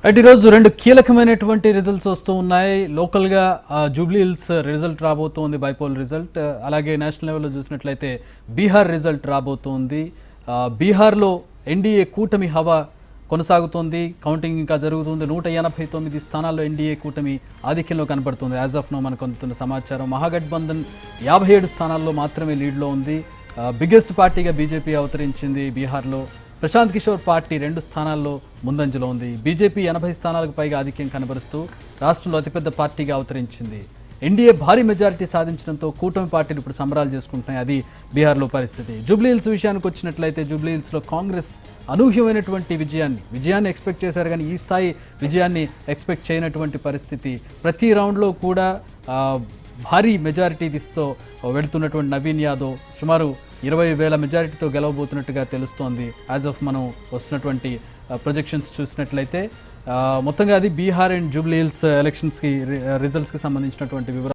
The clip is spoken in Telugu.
అంటే ఈరోజు రెండు కీలకమైనటువంటి రిజల్ట్స్ వస్తూ ఉన్నాయి. లోకల్గా జూబ్లీ హిల్స్ రిజల్ట్ రాబోతోంది, బైపోల్ రిజల్ట్. అలాగే నేషనల్ లెవెల్లో చూసినట్లయితే బీహార్ రిజల్ట్ రాబోతోంది. బీహార్లో ఎన్డీఏ కూటమి హవా కొనసాగుతోంది. కౌంటింగ్ ఇంకా జరుగుతుంది. 189 స్థానాల్లో ఎన్డీఏ కూటమి ఆధిక్యంలో కనబడుతుంది. యాజ్ ఆఫ్ నో మనకు అందుతున్న సమాచారం. మహాగఠబంధన్ 57 స్థానాల్లో మాత్రమే లీడ్లో ఉంది. బిగ్గెస్ట్ పార్టీగా బీజేపీ అవతరించింది బీహార్లో. ప్రశాంత్ కిషోర్ పార్టీ 2 స్థానాల్లో ముందంజలో ఉంది. బీజేపీ 80 స్థానాలకు పైగా ఆధిక్యం కనబరుస్తూ రాష్ట్రంలో అతిపెద్ద పార్టీగా అవతరించింది. ఎన్డీఏ భారీ మెజారిటీ సాధించడంతో కూటమి పార్టీలు ఇప్పుడు సంబరాలు చేసుకుంటున్నాయి. అది బీహార్లో పరిస్థితి. జూబ్లీ హిల్స్ విషయానికి వచ్చినట్లయితే జూబ్లీ హిల్స్లో కాంగ్రెస్ అనూహ్యమైనటువంటి విజయాన్ని ఎక్స్పెక్ట్ చేశారు, కానీ ఈ స్థాయి విజయాన్ని ఎక్స్పెక్ట్ చేయనటువంటి పరిస్థితి. ప్రతి రౌండ్లో కూడా భారీ మెజారిటీ దిశతో వెళుతున్నటువంటి నవీన్ యాదవ్ సుమారు 20,000 మెజారిటీతో గెలవబోతున్నట్టుగా తెలుస్తోంది. యాజ్ ఆఫ్ మనం వస్తున్నటువంటి ప్రొజెక్షన్స్ చూసినట్లయితే మొత్తంగా అది బీహార్ అండ్ జూబ్లీ హిల్స్ ఎలక్షన్స్కి రిజల్ట్స్కి సంబంధించినటువంటి వివరాలు.